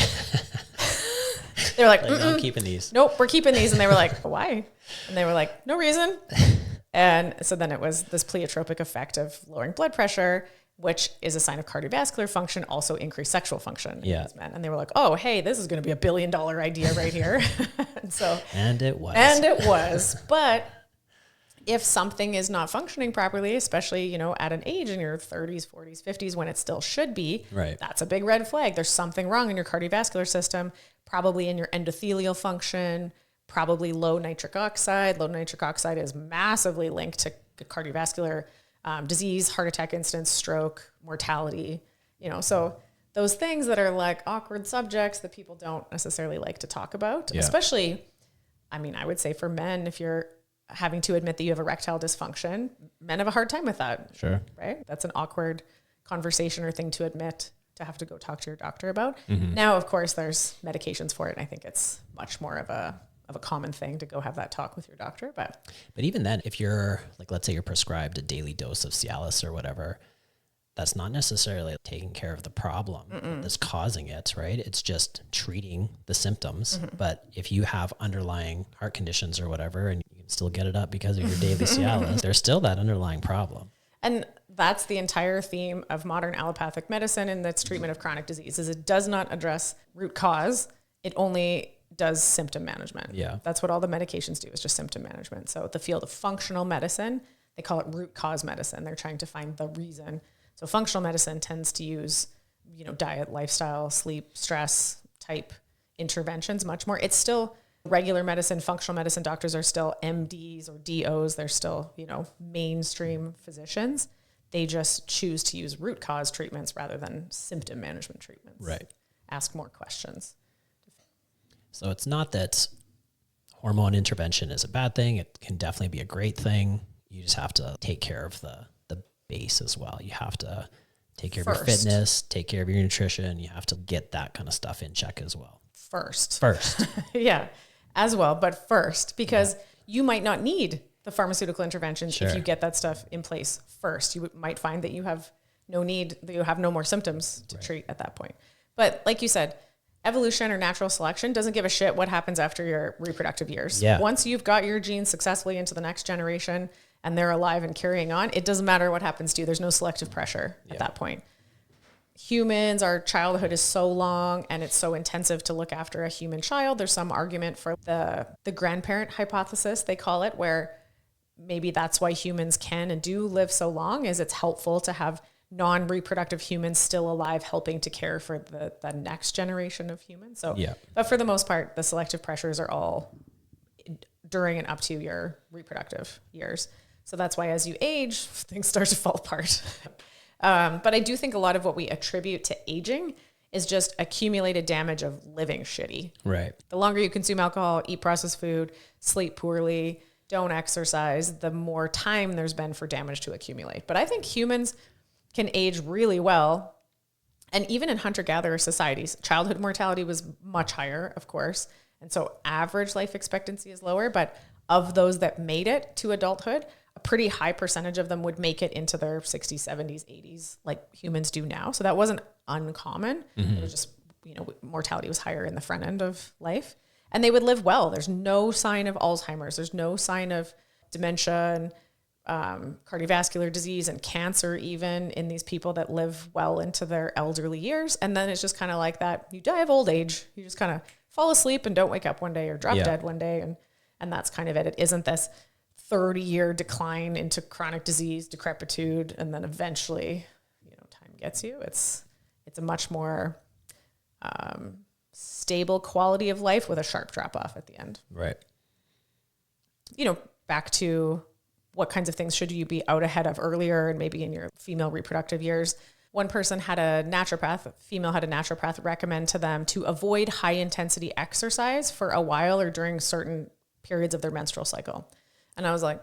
They were like, no, I'm keeping these. Nope, we're keeping these. And they were like, why? And they were like, no reason. And so then it was this pleiotropic effect of lowering blood pressure, which is a sign of cardiovascular function, also increased sexual function in these men. And they were like, oh, hey, this is going to be $1 billion idea right here. And it was. But if something is not functioning properly, especially, at an age in your 30s, 40s, 50s, when it still should be, right, that's a big red flag. There's something wrong in your cardiovascular system, probably in your endothelial function, probably low nitric oxide. Low nitric oxide is massively linked to cardiovascular disease, heart attack incidence, stroke, mortality, so those things that are like awkward subjects that people don't necessarily like to talk about, especially, I would say for men, if you're having to admit that you have erectile dysfunction, men have a hard time with that. Sure. Right? That's an awkward conversation or thing to admit, to have to go talk to your doctor about. Now, of course, there's medications for it. And I think it's much more of a common thing to go have that talk with your doctor. But even then, if you're like, let's say you're prescribed a daily dose of Cialis or whatever, that's not necessarily taking care of the problem that's causing it, right? It's just treating the symptoms. But if you have underlying heart conditions or whatever, and you can still get it up because of your daily Cialis, there's still that underlying problem. And that's the entire theme of modern allopathic medicine and its treatment of chronic disease, is it does not address root cause. It only does symptom management. Yeah. That's what all the medications do, is just symptom management. So the field of functional medicine, they call it root cause medicine. They're trying to find the reason. So functional medicine tends to use, diet, lifestyle, sleep, stress type interventions much more. It's still regular medicine. Functional medicine doctors are still MDs or DOs. They're still, mainstream physicians. They just choose to use root cause treatments rather than symptom management treatments. Right. Ask more questions. So it's not that hormone intervention is a bad thing. It can definitely be a great thing. You just have to take care of the base as well. You have to take care of your fitness, take care of your nutrition. You have to get that kind of stuff in check as well. First. Yeah, as well. But first, because you might not need the pharmaceutical interventions if you get that stuff in place first. You might find that you have no need, that you have no more symptoms to treat at that point. But like you said, evolution or natural selection doesn't give a shit what happens after your reproductive years. Yeah. Once you've got your genes successfully into the next generation and they're alive and carrying on, it doesn't matter what happens to you. There's no selective pressure at that point. Humans, our childhood is so long and it's so intensive to look after a human child. There's some argument for the grandparent hypothesis, they call it, where maybe that's why humans can and do live so long, is it's helpful to have non-reproductive humans still alive helping to care for the next generation of humans. So, but for the most part, the selective pressures are all during and up to your reproductive years. So that's why as you age, things start to fall apart. But I do think a lot of what we attribute to aging is just accumulated damage of living shitty. Right. The longer you consume alcohol, eat processed food, sleep poorly, don't exercise, the more time there's been for damage to accumulate. But I think humans can age really well. And even in hunter-gatherer societies, childhood mortality was much higher, of course. And so average life expectancy is lower. But of those that made it to adulthood, a pretty high percentage of them would make it into their 60s, 70s, 80s, like humans do now. So that wasn't uncommon. It was just, mortality was higher in the front end of life. And they would live well. There's no sign of Alzheimer's. There's no sign of dementia and cardiovascular disease and cancer even in these people that live well into their elderly years. And then it's just kind of like that. You die of old age. You just kind of fall asleep and don't wake up one day or drop dead one day. And that's kind of it. It isn't this 30-year decline into chronic disease, decrepitude, and then eventually, time gets you. It's a much more stable quality of life with a sharp drop off at the end. Right. You know, back to what kinds of things should you be out ahead of earlier and maybe in your female reproductive years. One person had a naturopath, female had a naturopath recommend to them to avoid high intensity exercise for a while or during certain periods of their menstrual cycle. And I was like,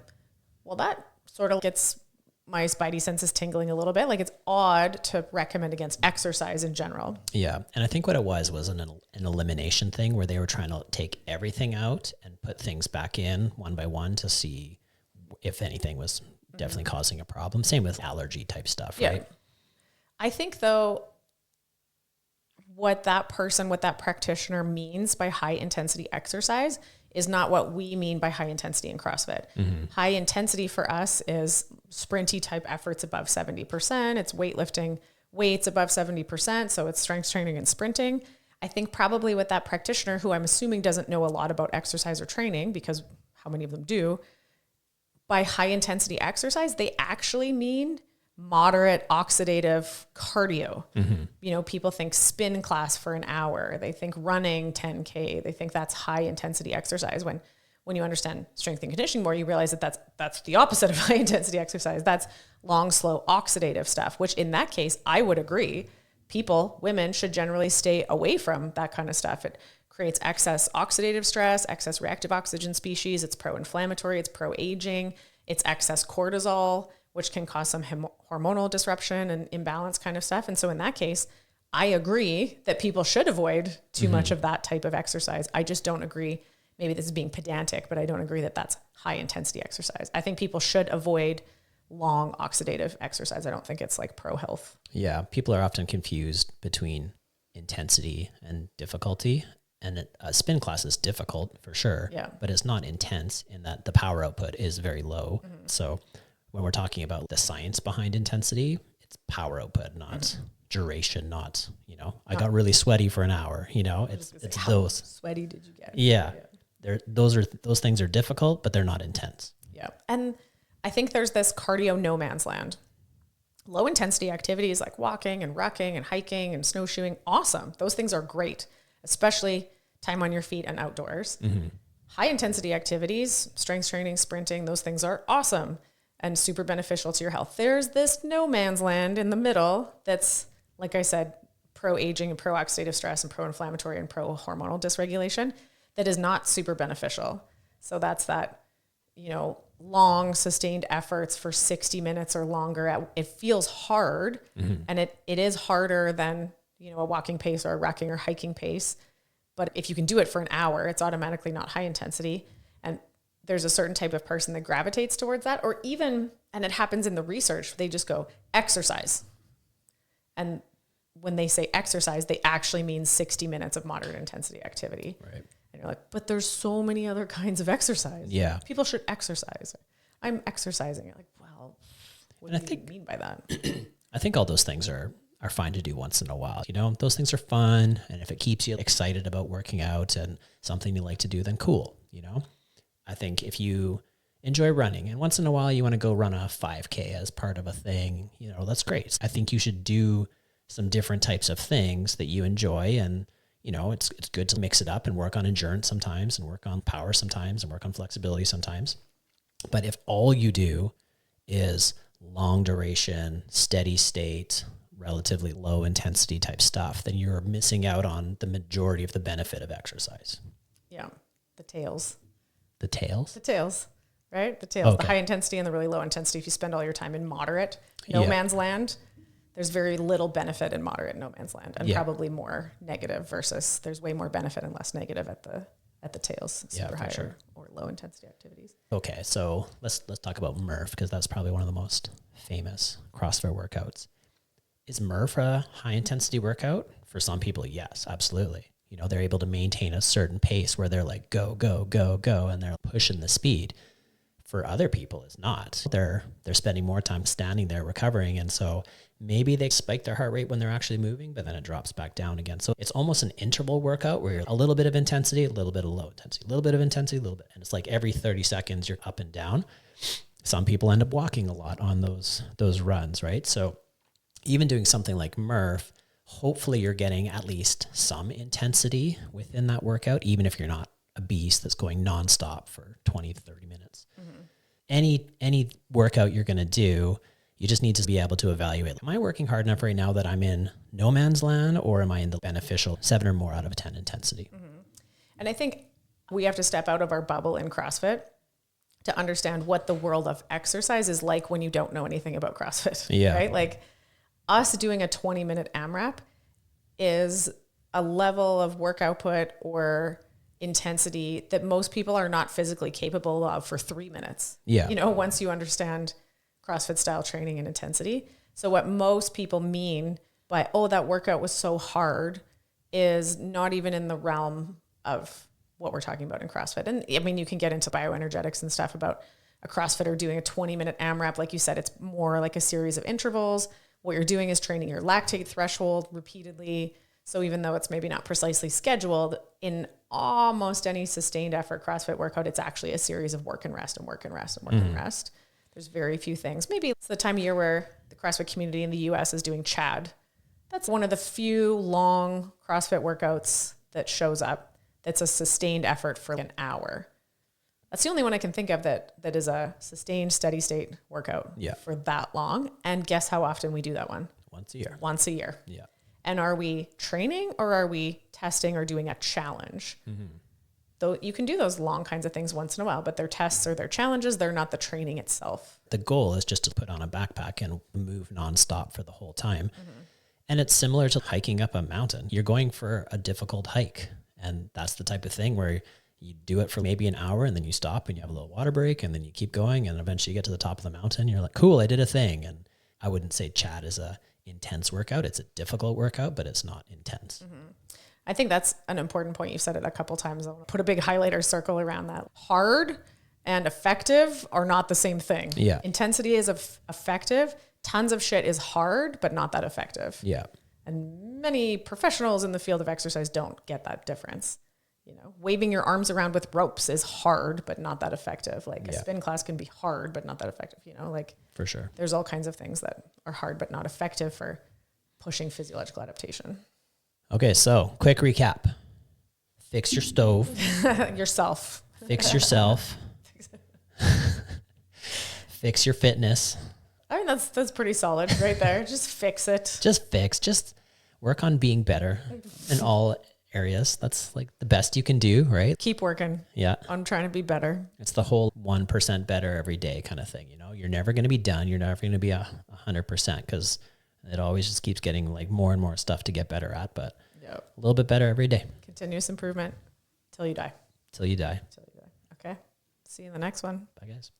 well, that sort of gets my spidey senses tingling a little bit. Like, it's odd to recommend against exercise in general. Yeah. And I think what it was an elimination thing where they were trying to take everything out and put things back in one by one to see if anything was definitely causing a problem. Same with allergy type stuff, right? I think, though, what that practitioner means by high intensity exercise is not what we mean by high intensity in CrossFit. High intensity for us is sprinty type efforts above 70%. It's weightlifting weights above 70%. So it's strength training and sprinting. I think probably with that practitioner, who I'm assuming doesn't know a lot about exercise or training, because how many of them do, by high intensity exercise, they actually mean moderate oxidative cardio. You know, people think spin class for an hour. They think running 10K. They think that's high intensity exercise. When you understand strength and conditioning more, you realize that that's the opposite of high intensity exercise. That's long, slow oxidative stuff, which in that case, I would agree. Women should generally stay away from that kind of stuff. It creates excess oxidative stress, excess reactive oxygen species. It's pro-inflammatory. It's pro-aging. It's excess cortisol, which can cause some hormonal disruption and imbalance kind of stuff. And so in that case, I agree that people should avoid too much of that type of exercise. I just don't agree. Maybe this is being pedantic, but I don't agree that that's high intensity exercise. I think people should avoid long oxidative exercise. I don't think it's like pro health. Yeah. People are often confused between intensity and difficulty. And a spin class is difficult for sure, but it's not intense in that the power output is very low. So when we're talking about the science behind intensity, it's power output, not duration, not, I got really sweaty for an hour, it's those. Sweaty did you get? Yeah. Those things are difficult, but they're not intense. Yeah. And I think there's this cardio no man's land. Low intensity activities like walking and rucking and hiking and snowshoeing, awesome. Those things are great, especially time on your feet and outdoors. High intensity activities, strength training, sprinting, those things are awesome and super beneficial to your health. There's this no man's land in the middle that's, like I said, pro-aging and pro-oxidative stress and pro-inflammatory and pro-hormonal dysregulation that is not super beneficial. So that's that, long sustained efforts for 60 minutes or longer. It feels hard and it is harder than, a walking pace or a rucking or hiking pace. But if you can do it for an hour, it's automatically not high intensity. And there's a certain type of person that gravitates towards that, or even, and it happens in the research, they just go exercise. And when they say exercise, they actually mean 60 minutes of moderate intensity activity. Right. And you're like, but there's so many other kinds of exercise. Yeah. People should exercise. I'm exercising. You're like, well, what do you mean by that? I think all those things are fine to do once in a while. Those things are fun. And if it keeps you excited about working out and something you like to do, then cool. I think if you enjoy running and once in a while you want to go run a 5K as part of a thing, that's great. I think you should do some different types of things that you enjoy. And, it's good to mix it up and work on endurance sometimes and work on power sometimes and work on flexibility sometimes. But if all you do is long duration, steady state, relatively low intensity type stuff, then you're missing out on the majority of the benefit of exercise. Yeah. The tails. The tails? The tails, right? The tails, Okay. The high intensity and the really low intensity. If you spend all your time in moderate no man's land, there's very little benefit in moderate no man's land and probably more negative versus there's way more benefit and less negative at the tails, super high or low intensity activities. Okay. So let's talk about Murph, because that's probably one of the most famous CrossFit workouts. Is Murph a high intensity workout? For some people, yes, absolutely. They're able to maintain a certain pace where they're like, go, go, go, go, and they're pushing the speed. For other people, it's not. They're spending more time standing there recovering. And so maybe they spike their heart rate when they're actually moving, but then it drops back down again. So it's almost an interval workout where you're a little bit of intensity, a little bit of low intensity, a little bit of intensity, a little bit. And it's like every 30 seconds you're up and down. Some people end up walking a lot on those runs, right? So even doing something like Murph, hopefully you're getting at least some intensity within that workout, even if you're not a beast that's going nonstop for 20 to 30 minutes. Any workout you're going to do, you just need to be able to evaluate, am I working hard enough right now that I'm in no man's land, or am I in the beneficial 7 or more out of 10 intensity? And I think we have to step out of our bubble in CrossFit to understand what the world of exercise is like when you don't know anything about CrossFit. Yeah. Right? Like us doing a 20-minute AMRAP is a level of work output or intensity that most people are not physically capable of for 3 minutes. Yeah. You know, once you understand CrossFit style training and intensity. So what most people mean by, oh, that workout was so hard, is not even in the realm of what we're talking about in CrossFit. And I mean, you can get into bioenergetics and stuff about a CrossFitter doing a 20-minute AMRAP. Like you said, it's more like a series of intervals. What you're doing is training your lactate threshold repeatedly. So even though it's maybe not precisely scheduled, in almost any sustained effort CrossFit workout, it's actually a series of work and rest and work and rest and work and rest. There's very few things. Maybe it's the time of year where the CrossFit community in the US is doing CHAD. That's one of the few long CrossFit workouts that shows up that's a sustained effort for an hour. That's the only one I can think of that is a sustained steady state workout for that long. And guess how often we do that one? Once a year. Once a year. Yeah. And are we training or are we testing or doing a challenge? Though you can do those long kinds of things once in a while, but they're tests or they're challenges. They're not the training itself. The goal is just to put on a backpack and move nonstop for the whole time. And it's similar to hiking up a mountain. You're going for a difficult hike. And that's the type of thing where you do it for maybe an hour and then you stop and you have a little water break and then you keep going. And eventually you get to the top of the mountain. You're like, cool, I did a thing. And I wouldn't say CHAD is a intense workout. It's a difficult workout, but it's not intense. I think that's an important point. You've said it a couple times. I'll put a big highlighter circle around that. Hard and effective are not the same thing. Yeah. Intensity is effective. Tons of shit is hard, but not that effective. Yeah. And many professionals in the field of exercise don't get that difference. You know, waving your arms around with ropes is hard, but not that effective. Like a spin class can be hard, but not that effective. You know, like For sure. there's all kinds of things that are hard, but not effective for pushing physiological adaptation. Okay, so quick recap. Fix your stove. Yourself. Fix yourself. Fix your fitness. I mean, that's pretty solid right there. Just fix it. Just work on being better in all areas. That's like the best you can do, right? Keep working. Yeah. On trying to be better. It's the whole 1% better every day kind of thing. You know, you're never going to be done. You're never going to be 100% because it always just keeps getting like more and more stuff to get better at, but a little bit better every day. Continuous improvement till you die. Till you die. Okay. See you in the next one. Bye, guys.